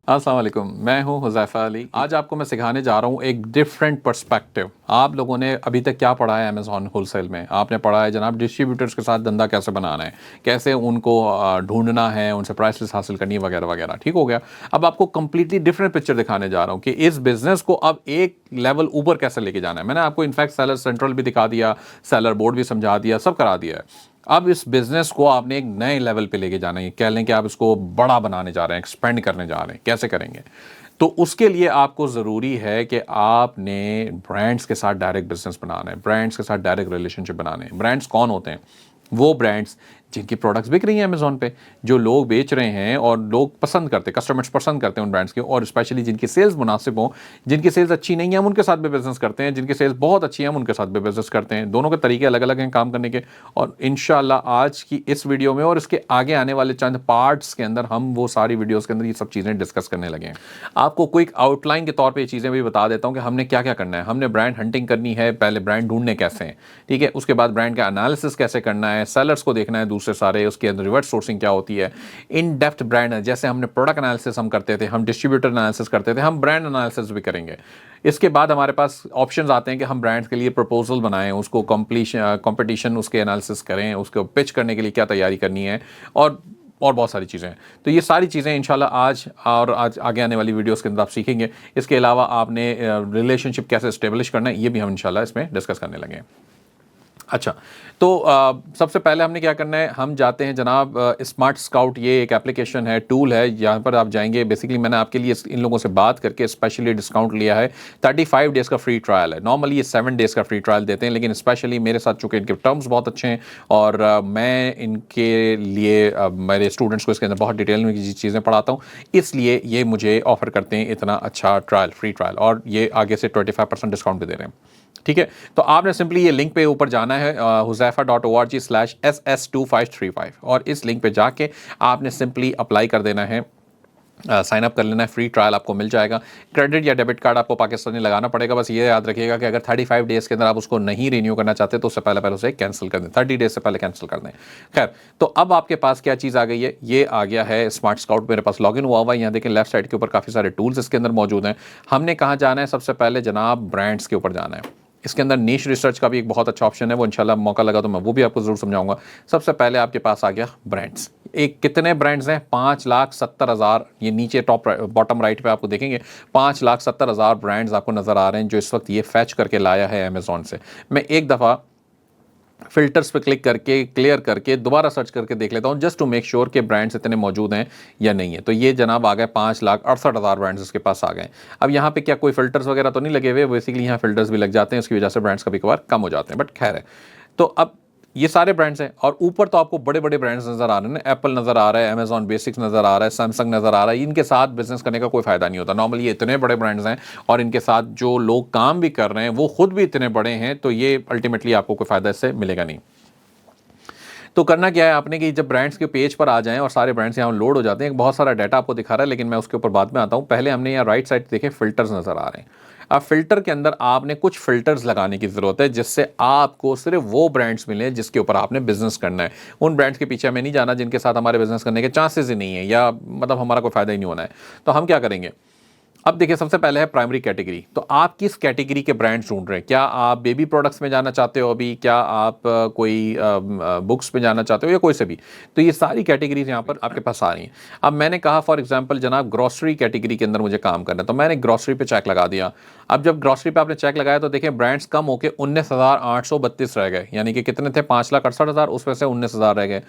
अस्सलाम वालेकुम, मैं हूं हुज़ैफ़ा अली। आज आपको मैं सिखाने जा रहा हूं एक डिफरेंट पर्सपेक्टिव। आप लोगों ने अभी तक क्या पढ़ा है अमेज़ॉन होलसेल में? आपने पढ़ा है जनाब डिस्ट्रीब्यूटर्स के साथ धंधा कैसे बनाना है, कैसे उनको ढूँढना है, उनसे प्राइस लिस्ट हासिल करनी है वगैरह, वगैरह। ठीक हो गया? अब आपको कंप्लीटली डिफरेंट पिक्चर दिखाने जा रहा हूँ कि इस बिज़नेस को अब एक लेवल ऊपर कैसे लेके जाना है। मैंने आपको इनफैक्ट सेलर सेंट्रल भी दिखा दिया, सेलर बोर्ड भी समझा दिया, सब करा दिया है। अब इस बिज़नेस को आपने एक नए लेवल पे लेके जाना है। कह लें कि आप इसको बड़ा बनाने जा रहे हैं, एक्सपेंड करने जा रहे हैं। कैसे करेंगे? तो उसके लिए आपको ज़रूरी है कि आपने ब्रांड्स के साथ डायरेक्ट बिज़नेस बनाना है, ब्रांड्स के साथ डायरेक्ट रिलेशनशिप बनाने हैं। ब्रांड्स कौन होते हैं? वो ब्रांड्स जिनकी प्रोडक्ट्स बिक रही हैं अमेज़न पे, जो लोग बेच रहे हैं और लोग पसंद करते हैं, कस्टमर्स पसंद करते हैं उन ब्रांड्स के, और स्पेशली जिनकी सेल्स मुनासिब हों। जिनकी सेल्स अच्छी नहीं है हम उनके साथ भी बिज़नेस करते हैं, जिनकी सेल्स बहुत अच्छी है हम उनके साथ भी बिज़नेस करते हैं। दोनों के तरीके अलग-अलग हैं काम करने के, और इंशाल्लाह आज की इस वीडियो में और इसके आगे आने वाले चंद पार्ट्स के अंदर हम वो सारी वीडियोज़ के अंदर ये सब चीज़ें डिस्कस करने लगे हैं। आपको क्विक आउटलाइन के तौर पे ये चीज़ें भी बता देता हूँ कि हमने क्या-क्या करना है। हमने ब्रांड हंटिंग करनी है, पहले ब्रांड ढूँढने कैसे हैं, ठीक है? उसके बाद ब्रांड का एनालिसिस कैसे करना है, सेलर्स को देखना है दूसरे सारे, उसके अंदर रिवर्स सोर्सिंग क्या होती है, इन डेप्थ ब्रांड जैसे हमने प्रोडक्ट एनालिसिस हम करते थे, हम डिस्ट्रीब्यूटर एनालिसिस करते थे, हम ब्रांड एनालिसिस भी करेंगे। इसके बाद हमारे पास ऑप्शंस आते हैं कि हम ब्रांड्स के लिए प्रपोजल बनाएं, उसको कंपटीशन उसके एनालिसिस करें, उसको पिच करने के लिए क्या तैयारी करनी है, और बहुत सारी चीज़ें हैं। तो ये सारी चीज़ें इंशाल्लाह आज आगे आने वाली वीडियोस के अंदर आप सीखेंगे। इसके अलावा आपने रिलेशनशिप कैसे इस्टेब्लिश करना है, ये भी हम इंशाल्लाह इसमें डिस्कस करने लगे हैं। अच्छा, तो सबसे पहले हमने क्या करना है, हम जाते हैं जनाब स्मार्ट स्काउट। ये एक एप्लीकेशन है, टूल है, यहाँ पर आप जाएंगे। बेसिकली मैंने आपके लिए इन लोगों से बात करके स्पेशली डिस्काउंट लिया है। 35 डेज़ का फ्री ट्रायल है। नॉर्मली ये 7 डेज़ का फ्री ट्रायल देते हैं, लेकिन स्पेशली मेरे साथ चूँकि इनके टर्म्स बहुत अच्छे हैं और मैं इनके लिए मेरे स्टूडेंट्स को इसके अंदर बहुत डिटेल में चीज़ें पढ़ाता हूँ, इसलिए ये मुझे ऑफ़र करते हैं इतना अच्छा ट्रायल, फ्री ट्रायल, और ये आगे से 25% डिस्काउंट भी दे रहे हैं। ठीक है? तो आपने सिंपली ये लिंक पे ऊपर जाना है huzafa.org/ss2535, और इस लिंक पे जाके आपने सिंपली अप्लाई कर देना है, साइन अप कर लेना है। फ्री ट्रायल आपको मिल जाएगा। क्रेडिट या डेबिट कार्ड आपको पाकिस्तानी लगाना पड़ेगा। बस ये याद रखिएगा कि अगर 35 डेज़ के अंदर आप उसको नहीं रिन्यू करना चाहते तो उससे पहले उसे कैंसिल कर दें, 30 डेज़ से पहले कैंसिल कर दें। खैर, तो अब आपके पास क्या चीज़ आ गई है, ये आ गया है स्मार्ट स्काउट। मेरे पास लॉगिन हुआ हुआ है। यहाँ देखें लेफ्ट साइड के ऊपर काफ़ी सारे टूल्स इसके अंदर मौजूद हैं। हमने कहाँ जाना है? सबसे पहले जनाब ब्रांड्स के ऊपर जाना है। इसके अंदर नीश रिसर्च का भी एक बहुत अच्छा ऑप्शन है, वो इंशाल्लाह मौका लगा तो मैं वो भी आपको ज़रूर समझाऊंगा। सबसे पहले आपके पास आ गया ब्रांड्स। एक कितने ब्रांड्स हैं? 5,70,000। ये नीचे टॉप बॉटम राइट पे आपको देखेंगे 5,70,000 ब्रांड्स आपको नज़र आ रहे हैं, जो इस वक्त ये फैच करके लाया है अमेज़ॉन से। मैं एक दफ़ा फिल्टर्स पे क्लिक करके क्लियर करके दोबारा सर्च करके देख लेता हूँ, जस्ट टू मेक श्योर कि ब्रांड्स इतने मौजूद हैं या नहीं है। तो ये जनाब आ गए 5,68,000 ब्रांड्स इसके पास आ गए। अब यहाँ पे क्या कोई फिल्टर्स वगैरह तो नहीं लगे हुए? बेसिकली यहाँ फिल्टर्स भी लग जाते हैं, उसकी वजह से ब्रांड्स कभी कभार कम हो जाते हैं, बट खैर है। तो अब ये सारे ब्रांड्स हैं, और ऊपर तो आपको बड़े बड़े ब्रांड्स नज़र आ रहे हैं। एप्पल नज़र आ रहा है, अमेजॉन बेसिक्स नज़र आ रहा है, सैमसंग नज़र आ रहा है। इनके साथ बिजनेस करने का कोई फ़ायदा नहीं होता। नॉर्मली ये इतने बड़े ब्रांड्स हैं और इनके साथ जो लोग काम भी कर रहे हैं वो खुद भी इतने बड़े हैं, तो ये अल्टीमेटली आपको कोई फ़ायदा इससे मिलेगा नहीं। तो करना क्या है आपने कि जब ब्रांड्स के पेज पर आ जाएं और सारे ब्रांड्स यहाँ लोड हो जाते हैं, बहुत सारा डाटा आपको दिखा रहा है, लेकिन मैं उसके ऊपर बाद में आता हूँ। पहले हमने यहाँ राइट साइड देखें फिल्टर्स नज़र आ रहे हैं। अब फिल्टर के अंदर आपने कुछ फिल्टर्स लगाने की ज़रूरत है, जिससे आपको सिर्फ वो ब्रांड्स मिले जिसके ऊपर आपने बिजनेस करना है। उन ब्रांड्स के पीछे हमें नहीं जाना जिनके साथ हमारे बिजनेस करने के चांसेस ही नहीं है, या मतलब हमारा कोई फ़ायदा ही नहीं होना है। तो हम क्या करेंगे? अब देखिए, सबसे पहले है प्राइमरी कैटेगरी। तो आप किस कैटेगरी के ब्रांड्स ढूंढ रहे हैं? क्या आप बेबी प्रोडक्ट्स में जाना चाहते हो अभी? क्या आप कोई बुक्स में जाना चाहते हो, या कोई से भी? तो ये सारी कैटेगरीज यहाँ पर आपके पास आ रही हैं। अब मैंने कहा फॉर एग्जांपल जनाब ग्रॉसरी कैटेगरी के अंदर मुझे काम करना है, तो मैंने ग्रॉसरी पे चेक लगा दिया। अब जब ग्रॉसरी पे आपने चेक लगाया तो देखिए ब्रांड्स कम होकर 19,832 रह गए, यानी कि कितने थे? 5,68,000, उसमें से 19,000 रह गए।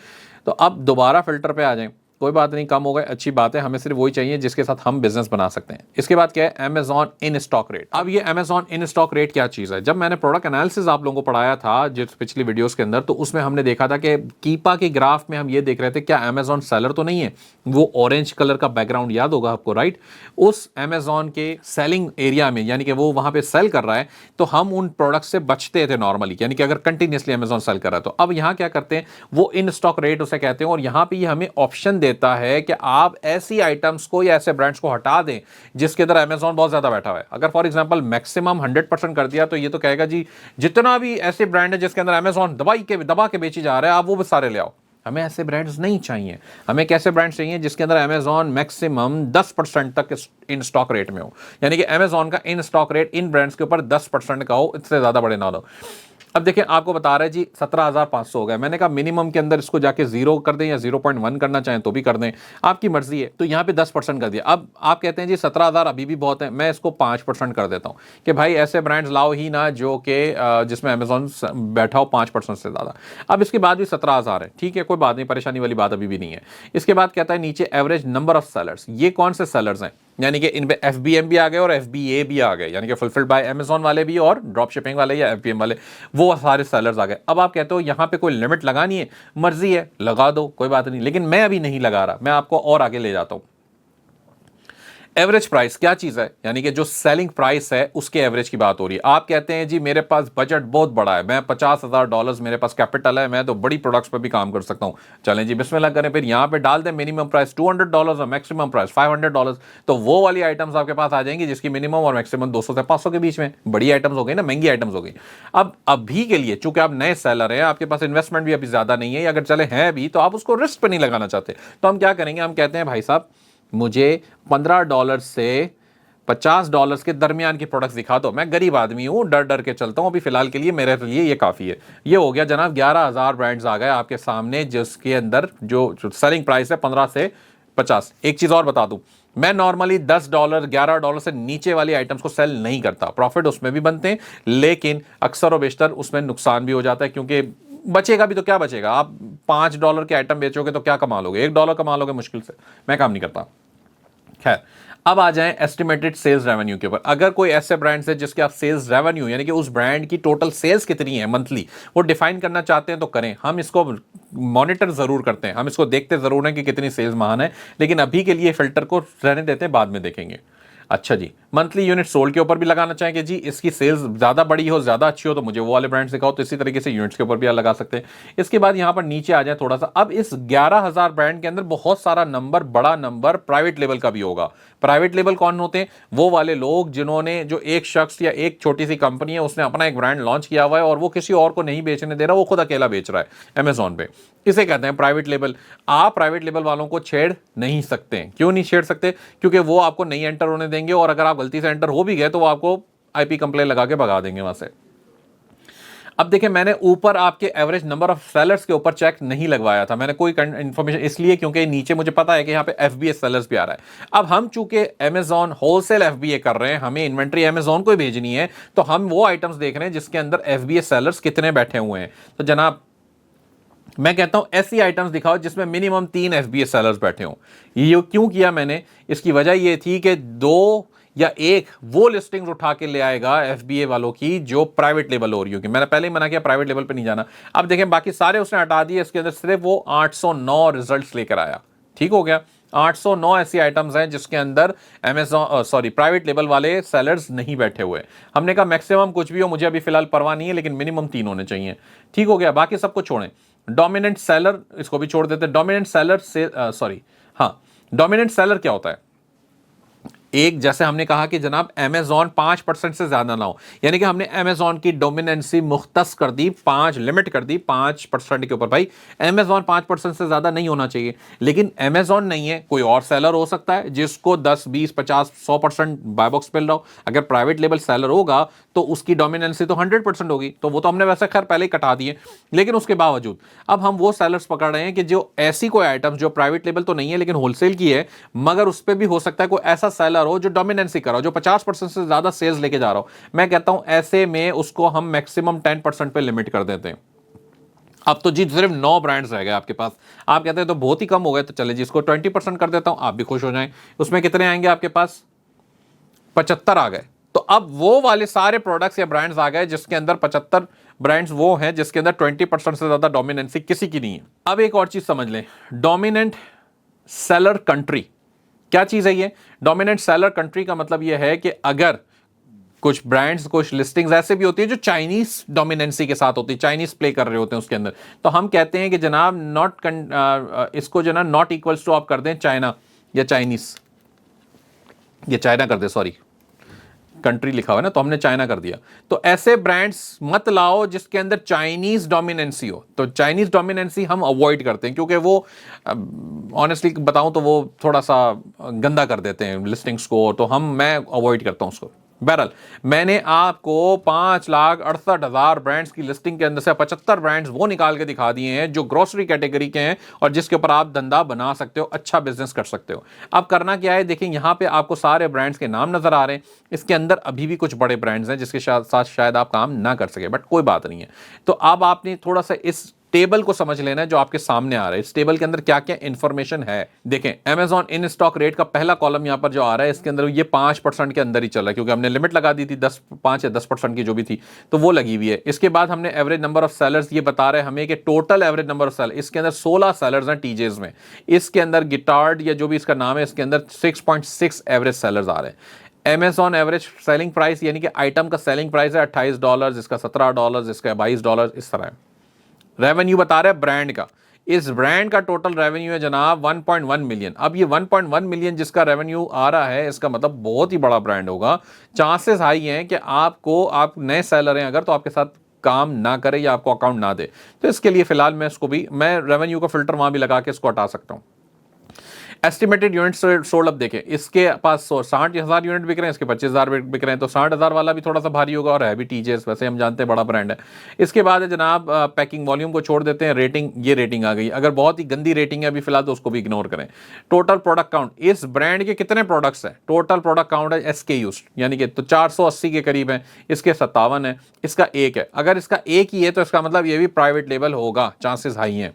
तो अब दोबारा फिल्टर पे आ जाएं, कोई बात नहीं, कम हो गए, अच्छी बात है। हमें सिर्फ वही चाहिए जिसके साथ हम बिजनेस बना सकते हैं। इसके बाद क्या है? Amazon in stock rate. अब ये अमेजॉन इन स्टॉक रेट क्या चीज़ है? जब मैंने प्रोडक्ट एनालिसिस आप लोगों को पढ़ाया था जिस पिछली वीडियोस के अंदर, तो उसमें हमने देखा था कि कीपा के ग्राफ में हम ये देख रहे थे क्या अमेजॉन सेलर तो नहीं है। वो ऑरेंज कलर का बैकग्राउंड याद होगा आपको, राइट? उस अमेजॉन के सेलिंग एरिया में, यानी कि वो वहां पे सेल कर रहा है, तो हम उन प्रोडक्ट से बचते थे नॉर्मली, यानी कि अगर कंटिन्यूसली अमेजॉन सेल कर रहा है। तो अब यहाँ क्या करते हैं, वो इन स्टॉक रेट उसे कहते हैं, और यहाँ पे ये हमें ऑप्शन देता है कि आप ऐसी आइटम्स को या ऐसे ब्रांड्स को हटा दें जिसके अंदर अमेजॉन बहुत ज्यादा बैठा हुआ है। अगर फॉर एग्जांपल मैक्सिमम 100% कर दिया, तो ये तो कहेगा जी जितना भी ऐसे ब्रांड है जिसके अंदर अमेजॉन दबा के बेची जा रहा है, आप वो भी सारे ले आओ। हमें ऐसे ब्रांड्स नहीं चाहिए। हमें कैसे ब्रांड्स चाहिए जिसके अंदर अमेजॉन मैक्सिमम 10% तक इन स्टॉक रेट में हो, यानी कि अमेजॉन का in stock rate in brands के ऊपर 10% का हो, इससे ज़्यादा बड़े ना हो। अब देखिए आपको बता रहा है जी 17,500 हो गया, मैंने कहा मिनिमम के अंदर इसको जाके 0 कर दें या 0.1 करना चाहें तो भी कर दें, आपकी मर्जी है। तो यहाँ पे 10% कर दिया। अब आप कहते हैं जी 17,000 अभी भी बहुत है, मैं इसको 5% कर देता हूँ कि भाई ऐसे ब्रांड्स लाओ ही ना जो कि जिसमें अमेजॉन बैठा हो 5% से ज़्यादा। अब इसके बाद भी 17,000 है, ठीक है, कोई बात नहीं, परेशानी वाली बात अभी भी नहीं है। इसके बाद कहता है नीचे एवरेज नंबर ऑफ सेलर्स, ये कौन से सेलर्स हैं, यानी कि इनमें FBM भी आ गए और FBA भी आ गए, यानी कि फुलफिल्ड बाय अमेजॉन वाले भी और ड्रॉप शिपिंग वाले या FBM वाले, वो सारे सेलर्स आ गए। अब आप कहते हो यहाँ पे कोई लिमिट लगानी है, मर्जी है लगा दो, कोई बात नहीं, लेकिन मैं अभी नहीं लगा रहा, मैं आपको और आगे ले जाता हूँ। एवरेज प्राइस क्या चीज है, यानी कि जो सेलिंग प्राइस है उसके एवरेज की बात हो रही है। आप कहते हैं जी मेरे पास बजट बहुत बड़ा है, मैं $50,000 मेरे पास कैपिटल है, मैं तो बड़ी प्रोडक्ट्स पे भी काम कर सकता हूं, चलें जी बिस्मिल्लाह करें, फिर यहां पे डाल दें मिनिमम प्राइस $200 और मैक्सिमम प्राइस $500, तो वो वाली आइटम्स आपके पास आ जाएंगी जिसकी मिनिमम और मैक्सिमम 200 से 500 के बीच में। बड़ी आइटम्स हो गई ना, महंगी आइटम्स हो गई। अब अभी के लिए चूंकि आप नए सेलर हैं, आपके पास इन्वेस्टमेंट भी अभी ज्यादा नहीं है, अगर चले हैं भी तो आप उसको रिस्क पे नहीं लगाना चाहते, तो हम क्या करेंगे, हम कहते हैं भाई साहब मुझे $15 से $50 के दरमियान की प्रोडक्ट्स दिखा दो, मैं गरीब आदमी हूं, डर डर के चलता हूं, अभी फिलहाल के लिए मेरे लिए ये काफी है। ये हो गया जनाब, 11,000 ब्रांड्स आ गए आपके सामने जिसके अंदर जो सेलिंग प्राइस है 15 से 50। एक चीज और बता दूं, मैं नॉर्मली $10 $11 से नीचे वाली आइटम्स को सेल नहीं करता, प्रॉफिट उसमें भी बनते हैं लेकिन अक्सर और बेशतर उसमें नुकसान भी हो जाता है, क्योंकि बचेगा भी तो क्या बचेगा, आप $5 के आइटम बेचोगे तो क्या कमा लोगे, $1 कमा लोगे मुश्किल से, मैं काम नहीं करता। खैर, अब आ जाएं एस्टिमेटेड सेल्स रेवेन्यू के ऊपर। अगर कोई ऐसे ब्रांड्स है जिसके आप सेल्स रेवेन्यू यानी कि उस ब्रांड की टोटल सेल्स कितनी है मंथली, वो डिफाइन करना चाहते हैं तो करें, हम इसको मॉनिटर जरूर करते हैं, हम इसको देखते जरूर हैं कि कितनी सेल्स महान है, लेकिन अभी के लिए फिल्टर को रहने देते हैं, बाद में देखेंगे। अच्छा जी, मंथली यूनिट सोल्ड के ऊपर भी लगाना चाहें कि जी इसकी सेल्स ज़्यादा बड़ी हो, ज़्यादा अच्छी हो, तो मुझे वो वाले ब्रांड दिखाओ, तो इसी तरीके से यूनिट्स के ऊपर भी लगा सकते हैं। इसके बाद यहाँ पर नीचे आ जाए थोड़ा सा, अब इस 11,000 ब्रांड के अंदर बहुत सारा नंबर, बड़ा नंबर प्राइवेट लेवल का भी होगा। प्राइवेट लेवल कौन होते हैं, वो वाले लोग जिन्होंने, जो एक शख्स या एक छोटी सी कंपनी है उसने अपना एक ब्रांड लॉन्च किया हुआ है और वो किसी और को नहीं बेचने दे रहा, वो खुद अकेला बेच रहा है अमेजॉन पे, इसे कहते हैं प्राइवेट लेवल। आप प्राइवेट लेवल वालों को छेड़ नहीं सकते। क्यों नहीं छेड़ सकते, क्योंकि वो आपको नहीं एंटर होने देंगे, और अगर आप गलती से एंटर हो भी गए तो वो आपको IP कंप्लेन लगा के भगा देंगे वहां से। अब देखिए, मैंने ऊपर आपके एवरेज नंबर ऑफ सेलर्स के ऊपर चेक नहीं लगवाया था, मैंने कोई इंफॉर्मेशन, इसलिए क्योंकि नीचे मुझे पता है कि यहाँ पे FBA सेलर्स भी आ रहा है। अब हम चूंकि अमेजॉन होलसेल FBA कर रहे हैं, हमें इन्वेंट्री अमेजॉन को ही भेजनी है, तो हम वो आइटम्स देख रहे हैं जिसके अंदर FBA सेलर्स कितने बैठे हुए हैं। तो जनाब मैं कहता हूं ऐसी आइटम्स दिखाओ जिसमें मिनिमम 3 FBA सेलर्स बैठे हों। ये क्यों किया मैंने, इसकी वजह ये थी कि 2 या 1 वो लिस्टिंग्स उठा के ले आएगा FBA वालों की जो प्राइवेट लेवल हो रही होगी। मैंने पहले ही मना किया प्राइवेट लेवल पे नहीं जाना। अब देखें बाकी सारे उसने हटा दिए, इसके अंदर सिर्फ वो 809 रिजल्ट्स लेकर आया। ठीक हो गया, 809 ऐसी आइटम्स हैं जिसके अंदर प्राइवेट लेवल वाले सेलर्स नहीं बैठे हुए। हमने कहा मैक्सिमम कुछ भी हो, मुझे अभी फिलहाल परवाह नहीं है, लेकिन मिनिमम 3 होने चाहिए। ठीक हो गया, बाकी सबको छोड़ें। डोमिनेंट सेलर, इसको भी छोड़ देते हैं। डोमिनेंट सेलर से डोमिनेंट सेलर क्या होता है, एक जैसे हमने कहा कि जनाब अमेजॉन 5% से ज्यादा ना हो, यानी कि हमने अमेजॉन की डोमिनेंसी मुख्तस कर दी, 5 लिमिट कर दी 5% के ऊपर। भाई अमेजॉन 5% से ज्यादा नहीं होना चाहिए, लेकिन अमेजॉन नहीं है, कोई और सेलर हो सकता है जिसको 10 20 50 100% बाय बॉक्स मिल रहा हो। अगर प्राइवेट लेवल सेलर होगा तो उसकी डोमिनेंसी तो 100% होगी, तो वो तो हमने वैसे खैर पहले ही कटा दिए, लेकिन उसके बावजूद अब हम वो सेलर्स पकड़ रहे हैं कि जो ऐसी कोई आइटम जो प्राइवेट लेवल तो नहीं है लेकिन होलसेल की है, मगर उस पर भी हो सकता है कोई ऐसा सेलर हो जो डोमिनेंसी कर रहा हो, जो 50% से ज्यादा सेल्स लेके जा रहा हो। मैं कहता हूं ऐसे में उसको हम मैक्सिमम 10% पे लिमिट कर देते हैं। अब तो जी सिर्फ 9 ब्रांड्स रह गए आपके पास, आप कहते हैं तो बहुत ही कम हो गए, तो चले जी इसको 20% कर देता हूं, आप भी खुश हो जाएं। उसमें कितने आएंगे आपके पास, 75 आ गए। तो अब वो वाले सारे प्रोडक्ट्स या ब्रांड्स आ गए जिसके अंदर 75 ब्रांड्स वो हैं जिसके अंदर 20% से ज्यादा डोमिनेंसी किसी की नहीं है। अब एक और चीज समझ लें, डोमिनेंट सेलर कंट्री क्या चीज है। ये डोमिनेंट सेलर कंट्री का मतलब यह है कि अगर कुछ ब्रांड्स, कुछ लिस्टिंग्स ऐसे भी होती है जो चाइनीज डोमिनेंसी के साथ होती है, चाइनीज प्ले कर रहे होते हैं उसके अंदर, तो हम कहते हैं कि जनाब इसको जो ना नॉट इक्वल्स टू आप कर दें चाइना या चाइनीज, ये चाइना कर दे, सॉरी कंट्री लिखा हुआ है ना, तो हमने चाइना कर दिया। तो ऐसे ब्रांड्स मत लाओ जिसके अंदर चाइनीज डोमिनेंसी हो। तो चाइनीज डोमिनेंसी हम अवॉइड करते हैं, क्योंकि वो ऑनेस्टली बताऊं तो वो थोड़ा सा गंदा कर देते हैं लिस्टिंग्स को, तो मैं अवॉइड करता हूं उसको। बहरहाल मैंने आपको 5,68,000 ब्रांड्स की लिस्टिंग के अंदर से 75 ब्रांड्स वो निकाल के दिखा दिए हैं जो ग्रोसरी कैटेगरी के हैं और जिसके ऊपर आप धंधा बना सकते हो, अच्छा बिजनेस कर सकते हो। अब करना क्या है, देखिए यहां पे आपको सारे ब्रांड्स के नाम नजर आ रहे हैं। इसके अंदर अभी भी कुछ बड़े ब्रांड्स हैं जिसके साथ शायद आप काम ना कर सके, बट कोई बात नहीं है। तो अब आपने थोड़ा सा इस टेबल को समझ लेना है जो आपके सामने आ रहा है। इस टेबल के अंदर क्या क्या इंफॉर्मेशन है देखें। Amazon इन स्टॉक रेट का पहला कॉलम यहां पर जो आ रहा है, इसके अंदर ये 5% के अंदर ही चल रहा है, क्योंकि हमने लिमिट लगा दी थी 5 या 10% की जो भी थी, तो वो लगी हुई है। इसके बाद हमने एवरेज नंबर ऑफ सेलर्स, ये बता रहे हैं हमें कि total average number of seller, इसके अंदर 16 सेलर्स हैं टीजेस में। इसके अंदर गिटार्ड या जो भी इसका नाम है, इसके अंदर 6.6 एवरेज सेलर्स आ रहे हैं। Amazon एवरेज सेलिंग प्राइस यानी कि आइटम का सेलिंग प्राइस है $28, इसका $17, इसका $22, इस तरह है। रेवेन्यू बता रहे हैं ब्रांड का, इस ब्रांड का टोटल रेवेन्यू है जनाब 1.1 मिलियन। अब ये 1.1 मिलियन जिसका रेवेन्यू आ रहा है, इसका मतलब बहुत ही बड़ा ब्रांड होगा। चांसेस हाई हैं कि आप नए सेलर हैं अगर, तो आपके साथ काम ना करे या आपको अकाउंट ना दे। तो इसके लिए फिलहाल मैं रेवेन्यू का फिल्टर वहां भी लगा के इसको हटा सकता हूं। एस्टिमेटेड यूनिट सोल्ड, अब देखें इसके पास 60,000 यूनिट बिक रहे हैं, इसके 25,000 बिक रहे हैं, तो 60,000 वाला भी थोड़ा सा भारी होगा, और है भी टीजेएस, वैसे हम जानते हैं बड़ा ब्रांड है। इसके बाद है जनाब पैकिंग वॉल्यूम को छोड़ देते हैं, रेटिंग, ये रेटिंग आ गई। अगर बहुत ही गंदी रेटिंग है अभी फिलहाल तो उसको भी इग्नोर करें। टोटल प्रोडक्ट काउंट, इस ब्रांड के कितने प्रोडक्ट्स हैं, टोटल प्रोडक्ट काउंट है SKUs यानी कि, तो 480 के करीब है, इसके 57 है, इसका 1 है। अगर इसका 1 ही है तो इसका मतलब ये भी प्राइवेट लेबल होगा, चांसेस हाई हैं।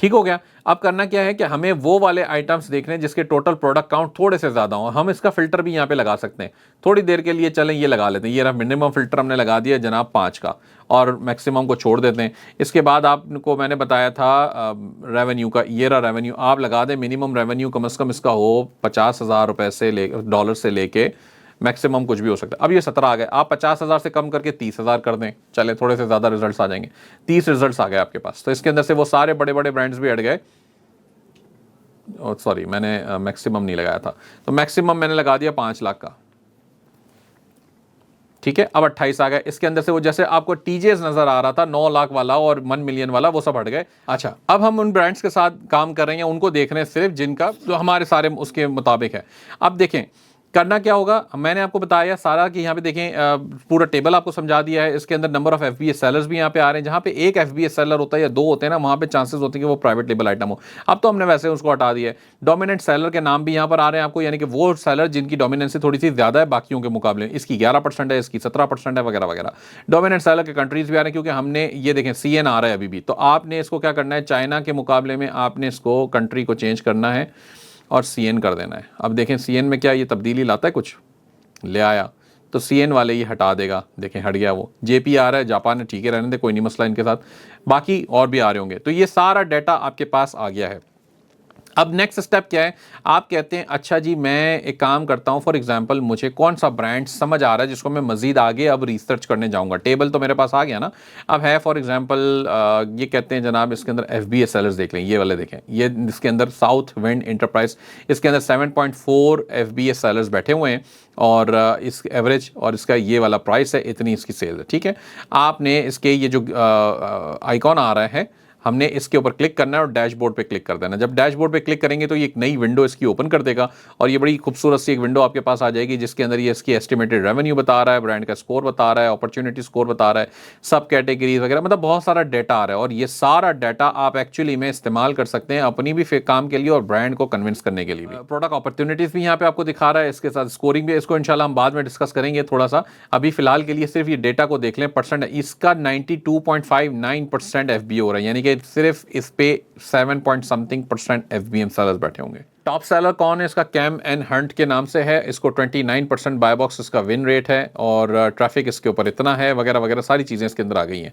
ठीक हो गया। अब करना क्या है कि हमें वो वाले आइटम्स देखने हैं जिसके टोटल प्रोडक्ट काउंट थोड़े से ज्यादा हो। हम इसका फिल्टर भी यहां पे लगा सकते हैं, थोड़ी देर के लिए चलें ये लगा लेते हैं। ये मिनिमम फिल्टर हमने लगा दिया जनाब 5 का, और मैक्सिमम को छोड़ देते हैं। इसके बाद आपको मैंने बताया था रेवेन्यू का, ये रहा रेवेन्यू, आप लगा दें मिनिमम रेवेन्यू कम से कम इसका हो 50,000 रुपए से डॉलर से लेके मैक्सिमम कुछ भी हो सकता है। अब ये 17 आ गए, आप 50,000 से कम करके 30,000 कर दें, चले थोड़े से ज़्यादा रिजल्ट्स आ जाएंगे। 30 रिजल्ट्स आ गए आपके पास, तो इसके अंदर से वो सारे बड़े बड़े ब्रांड्स भी हट गए। सॉरी, मैंने मैक्सिमम नहीं लगाया था, तो मैक्सिमम मैंने लगा दिया 5 लाख का। ठीक है, अब 28 आ गए। इसके अंदर से वो जैसे आपको टीजेस नजर आ रहा था 9 लाख वाला और 1 मिलियन वाला, वो सब हट गए। अच्छा, अब हम उन ब्रांड्स के साथ काम कर रहे हैं, उनको देख रहे हैं सिर्फ जिनका जो हमारे सारे उसके मुताबिक है। अब देखें करना क्या होगा, मैंने आपको बताया सारा कि यहाँ पे देखें पूरा टेबल आपको समझा दिया है। इसके अंदर नंबर ऑफ FBA सेलर्स भी यहाँ पे आ रहे हैं। जहाँ पे एक FBA सेलर होता है या 2 होते हैं ना, वहाँ पे चांसेस होते हैं कि वो प्राइवेट लेबल आइटम हो। अब तो हमने वैसे उसको हटा दिया है। डोमिनेंट सेलर के नाम भी यहाँ पर आ रहे हैं आपको, यानी कि वो सेलर जिनकी डोमिनेंसी थोड़ी सी ज्यादा है बाकियों के मुकाबले। इसकी 11% है, इसकी 17% है, वगैरह वगैरह। डोमिनेंट सेलर के कंट्रीज भी आ रहे हैं, क्योंकि हमने ये देखें CN आ रहा है अभी भी, तो आपने इसको क्या करना है, चाइना के मुकाबले में आपने इसको कंट्री को चेंज करना है और CN कर देना है। अब देखें CN में क्या ये तब्दीली लाता है, कुछ ले आया, तो CN वाले ये हटा देगा। देखें हट गया वो। JP आ रहा है, जापान है, ठीक है रहने दे, कोई नहीं मसला इनके साथ। बाकी और भी आ रहे होंगे, तो ये सारा डाटा आपके पास आ गया है। अब नेक्स्ट स्टेप क्या है, आप कहते हैं अच्छा जी मैं एक काम करता हूं, फॉर एग्जांपल मुझे कौन सा ब्रांड समझ आ रहा है जिसको मैं मजीद आगे अब रिसर्च करने जाऊंगा। टेबल तो मेरे पास आ गया ना। अब है फॉर एग्जांपल ये कहते हैं जनाब इसके अंदर FBA सेलर्स देख लें, ये वाले देखें, ये इसके अंदर साउथ विंड एंटरप्राइज, इसके अंदर 7.4 FBA सेलर्स बैठे हुए हैं, और इस एवरेज और इसका ये वाला प्राइस है, इतनी इसकी सेल है। ठीक है, आपने इसके ये जो आइकॉन आ रहा है, हमने इसके ऊपर क्लिक करना है और डैशबोर्ड पे क्लिक कर देना। जब डैशबोर्ड पे क्लिक करेंगे तो ये एक नई विंडो इसकी ओपन कर देगा, और ये बड़ी खूबसूरत सी एक विंडो आपके पास आ जाएगी, जिसके अंदर ये इसकी एस्टिमेटेड रेवेन्यू बता रहा है, ब्रांड का स्कोर बता रहा है, अपॉर्चुनिटी स्कोर बता रहा है, सब कैटेगरीज वगैरह, मतलब बहुत सारा डाटा आ रहा है। और ये सारा डाटा आप एक्चुअली में इस्तेमाल कर सकते हैं अपनी भी काम के लिए और ब्रांड को कन्विंस करने के लिए भी। प्रोडक्ट अपॉर्चुनिटीज भी यहाँ पे आपको दिखा रहा है, इसके साथ स्कोरिंग भी। इसको इंशाल्लाह हम बाद में डिस्कस करेंगे थोड़ा सा, अभी फिलहाल के लिए सिर्फ ये डेटा को देख लें। परसेंट इसका 92.59% FBA हो रहा है, यानी कि सिर्फ इस पे 7 पॉइंट समथिंग % FBM सेलर्स बैठे होंगे। टॉप सेलर कौन है, इसका कैम एंड हंट के नाम से है। इसको 29% बाय बॉक्स इसका विन रेट है, और ट्रैफिक इसके ऊपर इतना है, वगैरह वगैरह सारी चीज़ें इसके अंदर आ गई हैं।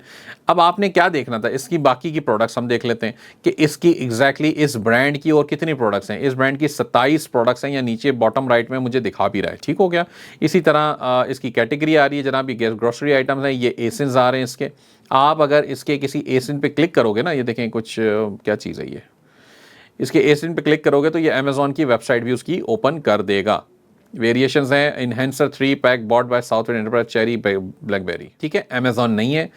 अब आपने क्या देखना था, इसकी बाकी की प्रोडक्ट्स हम देख लेते हैं कि इसकी एग्जैक्टली इस ब्रांड की और कितनी प्रोडक्ट्स हैं। इस ब्रांड की 27 प्रोडक्ट्स हैं, या नीचे बॉटम राइट में मुझे दिखा भी रहा है। ठीक हो गया। इसी तरह इसकी कैटेगरी आ रही है जनाब, ये ग्रोसरी आइटम्स हैं, ये एसिन्स आ रहे हैं इसके। आप अगर इसके किसी एसिन पे क्लिक करोगे ना, ये देखें कुछ क्या चीज़ है, ये इसके एसिन पे क्लिक करोगे तो ये Amazon की वेबसाइट भी उसकी ओपन कर देगा। वेरिएशंस हैं, enhancer 3 pack bought by south Indian enterprise cherry blackberry, ठीक है। अमेजॉन नहीं है,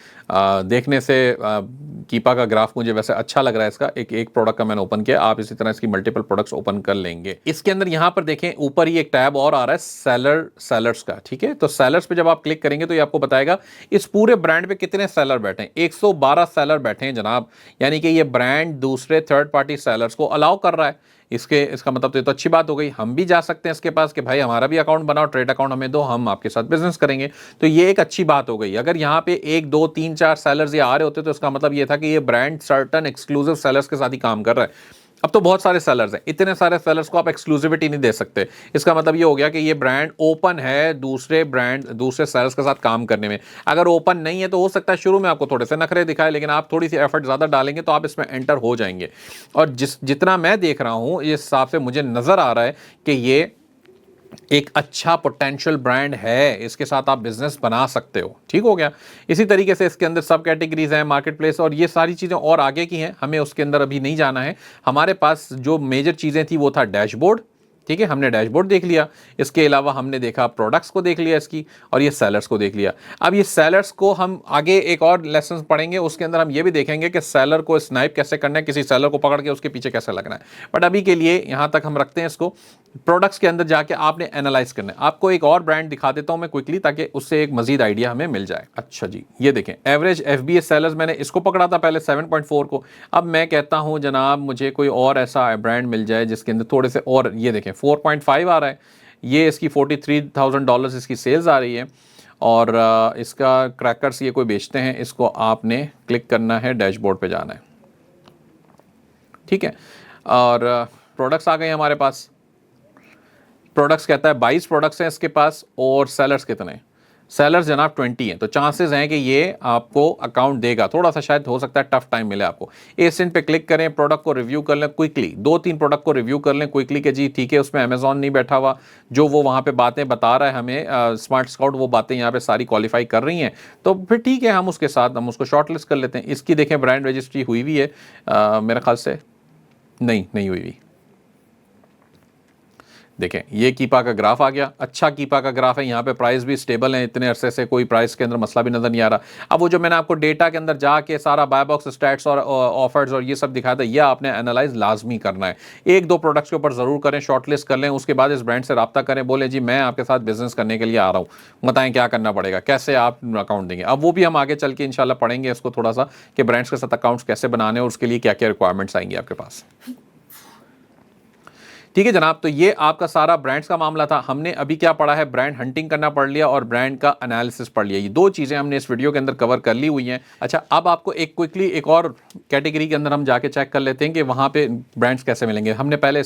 देखने से कीपा का ग्राफ मुझे वैसे अच्छा लग रहा है इसका। एक प्रोडक्ट का मैंने ओपन किया, आप इसी तरह इसकी मल्टीपल प्रोडक्ट्स ओपन कर लेंगे। इसके अंदर यहाँ पर देखें ऊपर ही एक टैब और आ रहा है सेलर्स का, ठीक है। तो सेलर्स पे जब आप क्लिक करेंगे तो ये आपको बताएगा इस पूरे ब्रांड पे कितने सेलर बैठे हैं। 112 सेलर बैठे हैं जनाब, यानी कि ये ब्रांड दूसरे थर्ड पार्टी सेलर्स को अलाउ कर रहा है। इसका मतलब तो ये तो अच्छी बात हो गई। हम भी जा सकते हैं इसके पास कि भाई हमारा भी अकाउंट बनाओ, ट्रेड अकाउंट हमें दो, हम आपके साथ बिजनेस करेंगे। तो ये एक अच्छी बात हो गई। अगर यहाँ पे 1 2 3 4 सेलर्स ये आ रहे होते तो इसका मतलब ये था कि ये ब्रांड सर्टन एक्सक्लूसिव सेलर्स के साथ ही काम कर रहा है। अब तो बहुत सारे सेलर्स हैं, इतने सारे सेलर्स को आप एक्सक्लूसिविटी नहीं दे सकते। इसका मतलब ये हो गया कि ये ब्रांड ओपन है दूसरे सेलर्स के साथ काम करने में। अगर ओपन नहीं है तो हो सकता है शुरू में आपको थोड़े से नखरे दिखाए, लेकिन आप थोड़ी सी एफर्ट ज़्यादा डालेंगे तो आप इसमें एंटर हो जाएंगे। और जितना मैं देख रहा हूँ इस हिसाब से मुझे नज़र आ रहा है कि ये एक अच्छा पोटेंशियल ब्रांड है, इसके साथ आप बिजनेस बना सकते हो। ठीक हो गया। इसी तरीके से इसके अंदर सब कैटेगरीज हैं, मार्केट प्लेस और ये सारी चीज़ें और आगे की हैं, हमें उसके अंदर अभी नहीं जाना है। हमारे पास जो मेजर चीज़ें थी वो था डैशबोर्ड, ठीक है, हमने डैशबोर्ड देख लिया। इसके अलावा हमने देखा प्रोडक्ट्स को देख लिया इसकी, और ये सेलर्स को देख लिया। अब ये सेलर्स को हम आगे एक और लेसन पढ़ेंगे, उसके अंदर हम ये भी देखेंगे कि सेलर को स्नाइप कैसे करना है, किसी सेलर को पकड़ के उसके पीछे कैसे लगना है। बट अभी के लिए यहाँ तक हम रखते हैं इसको। प्रोडक्ट्स के अंदर जाके आपने एनालाइज करना है। आपको एक और ब्रांड दिखा देता हूं मैं क्विकली, ताकि उससे एक मजीद आइडिया हमें मिल जाए। अच्छा जी, ये देखें एवरेज एफबीएस सेलर्स, मैंने इसको पकड़ा था पहले 7.4 को। अब मैं कहता हूं जनाब मुझे कोई और ऐसा ब्रांड मिल जाए जिसके अंदर थोड़े से और, ये देखें 4.5 आ रहा है। ये इसकी $43,000 इसकी सेल्स आ रही है, और इसका क्रैकर्स ये कोई बेचते हैं। इसको आपने क्लिक करना है, डैशबोर्ड पे जाना है, ठीक है। और प्रोडक्ट्स आ गए हमारे पास। प्रोडक्ट्स कहता है 22 प्रोडक्ट्स हैं इसके पास, और सेलर्स कितने, सेलर्स जनाब 20 हैं। तो चांसेस हैं कि ये आपको अकाउंट देगा। थोड़ा सा शायद हो सकता है टफ टाइम मिले आपको। एसिन पे क्लिक करें, प्रोडक्ट को रिव्यू कर लें क्विकली, 2-3 प्रोडक्ट को रिव्यू कर लें क्विकली कि जी ठीक है, उसमें अमेजॉन नहीं बैठा हुआ, जो वो वहाँ पे बातें बता रहा है हमें स्मार्ट स्काउट, वो बातें यहाँ पे सारी क्वालिफाई कर रही हैं। तो फिर ठीक है, हम उसके साथ हम उसको शॉर्टलिस्ट कर लेते हैं। इसकी देखें ब्रांड रजिस्ट्री हुई हुई है, मेरे ख्याल से नहीं हुई हुई। देखें ये कीपा का ग्राफ आ गया, अच्छा कीपा का ग्राफ है। यहाँ पे प्राइस भी स्टेबल है, इतने अरसे से कोई प्राइस के अंदर मसला भी नजर नहीं आ रहा। अब वो जो मैंने आपको डेटा के अंदर जाके सारा बाय बॉक्स स्टैट्स और ऑफर्स और ये सब दिखाया था, ये आपने एनालाइज लाजमी करना है। 1-2 प्रोडक्ट्स के ऊपर जरूर करें, शॉर्टलिस्ट कर लें, उसके बाद इस ब्रांड से रब्ता करें, बोले जी मैं आपके साथ बिजनेस करने के लिए आ रहा हूँ, बताएं क्या करना पड़ेगा, कैसे आप अकाउंट देंगे। अब वो भी हम आगे चल के इंशाल्लाह पढ़ेंगे इसको थोड़ा सा, कि ब्रांड्स के साथ अकाउंट्स कैसे बनाने और उसके लिए क्या क्या रिक्वायरमेंट्स आएंगी आपके पास। ठीक है जनाब, तो ये आपका सारा ब्रांड्स का मामला था। हमने अभी क्या पढ़ा है, ब्रांड हंटिंग करना पढ़ लिया और ब्रांड का एनालिसिस पढ़ लिया। ये 2 चीज़ें हमने इस वीडियो के अंदर कवर कर ली हुई हैं। अच्छा, अब आपको एक क्विकली एक और कैटेगरी के अंदर हम जाके चेक कर लेते हैं कि वहाँ पे ब्रांड्स कैसे मिलेंगे। हमने पहले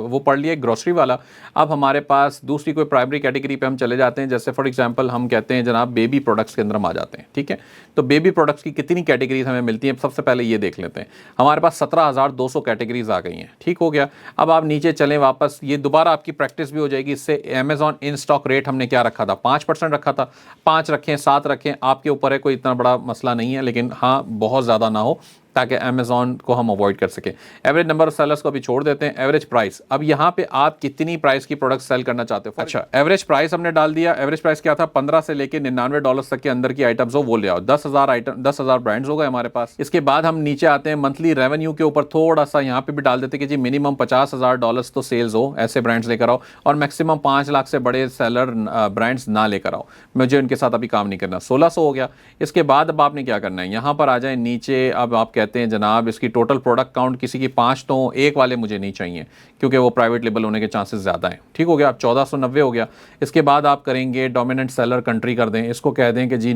वो पढ़ लिया ग्रोसरी वाला। अब हमारे पास दूसरी कोई प्राइमरी कैटेगरी पर हम चले जाते हैं। जैसे फॉर एग्जाम्पल हम कहते हैं जनाब बेबी प्रोडक्ट्स के अंदर हम आ जाते हैं, ठीक है। तो बेबी प्रोडक्ट्स की कितनी कैटेगरीज हमें मिलती हैं, सबसे पहले ये देख लेते हैं। हमारे पास 17,200 कैटेगरीज आ गई हैं, ठीक हो गया। अब आप नीचे चलें वापस, ये दोबारा आपकी प्रैक्टिस भी हो जाएगी इससे। अमेजॉन इन स्टॉक रेट हमने क्या रखा था, 5% रखा था। 5 रखें, 7 रखें, आपके ऊपर है, कोई इतना बड़ा मसला नहीं है, लेकिन हाँ बहुत ज़्यादा ना हो ताकि अमेजॉन को हम अवॉइड कर सकें। एवरेज नंबर ऑफ सेलर्स को भी छोड़ देते हैं। एवरेज प्राइस, अब यहाँ पे आप कितनी प्राइस की प्रोडक्ट सेल करना चाहते हो। अच्छा, एवरेज प्राइस हमने डाल दिया। एवरेज प्राइस क्या था, 15 से लेके $99 तक के अंदर की आइटम्स हो वो ले आओ। 10,000 आइटम, 10,000 ब्रांड्स हो गए हमारे पास। इसके बाद हम नीचे आते हैं मंथली रेवेन्यू के ऊपर, थोड़ा सा यहाँ पे भी डाल देते कि जी मिनिमम $50,000 तो सेल्स हो, ऐसे ब्रांड्स लेकर आओ, और मैक्सिमम 5 लाख से बड़े सेलर ब्रांड्स ना लेकर आओ, मुझे उनके साथ अभी काम नहीं करना। 1600 हो गया। इसके बाद अब आपने क्या करना है, यहाँ पर आ जाए नीचे। अब आप कहते हैं जनाब इसकी टोटल प्रोडक्ट काउंट किसी की 5 तो 1 वाले मुझे नहीं चाहिए, क्योंकि वो प्राइवेट लेबल होने के चांसेस ज़्यादा हैं। ठीक हो गया, अब 1490 हो गया। इसके बाद आप करेंगे डोमिनेंट सेलर कंट्री कर दें, इसको कह दें कि जी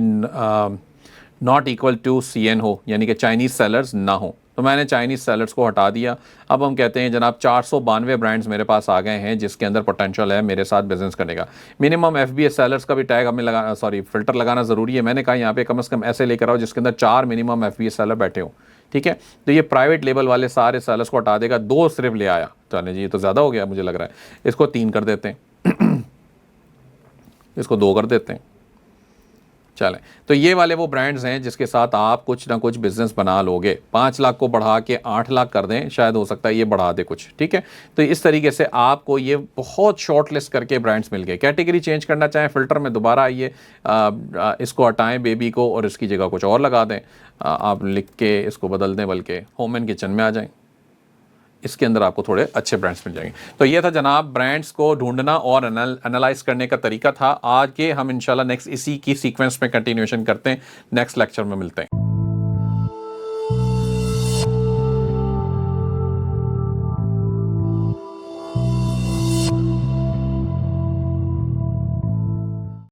नॉट इक्वल टू CN हो, यानी कि चाइनीज़ सेलर्स ना हो। तो मैंने चाइनीज़ सेलर्स को हटा दिया। अब हम कहते हैं जनाब 492 ब्रांड्स मेरे पास आ गए हैं जिसके अंदर पोटेंशियल है मेरे साथ बिजनेस करने का। मिनिमम FBA सेलर्स का भी टैग हमें लगाना, फिल्टर लगाना ज़रूरी है। मैंने कहा यहाँ पे कम से कम ऐसे लेकर आओ जिसके अंदर 4 मिनिमम FBA सेलर बैठे हो, ठीक है। तो ये प्राइवेट लेबल वाले सारे सेलर्स को हटा देगा। 2 सिर्फ ले आया, चले जी ये तो ज़्यादा हो गया मुझे लग रहा है, इसको 3 कर देते हैं, इसको 2 कर देते हैं, चलें, तो ये वाले वो ब्रांड्स हैं जिसके साथ आप कुछ ना कुछ बिजनेस बना लोगे। 5 लाख को बढ़ा के 8 लाख कर दें, शायद हो सकता है ये बढ़ा दे कुछ, ठीक है। तो इस तरीके से आपको ये बहुत शॉर्ट लिस्ट करके ब्रांड्स मिल गए। कैटेगरी चेंज करना चाहें, फिल्टर में दोबारा आइए, इसको हटाएं बेबी को और इसकी जगह कुछ और लगा दें। आप लिख के इसको बदल दें, बल्कि होम एंड किचन में आ जाएं। इसके अंदर आपको थोड़े अच्छे ब्रांड्स मिल जाएंगे। तो ये था जनाब ब्रांड्स को ढूंढना और एनालाइज करने का तरीका था। आज के हम इंशाल्लाह नेक्स्ट इसी की सीक्वेंस में कंटिन्यूएशन करते हैं, नेक्स्ट लेक्चर में मिलते हैं।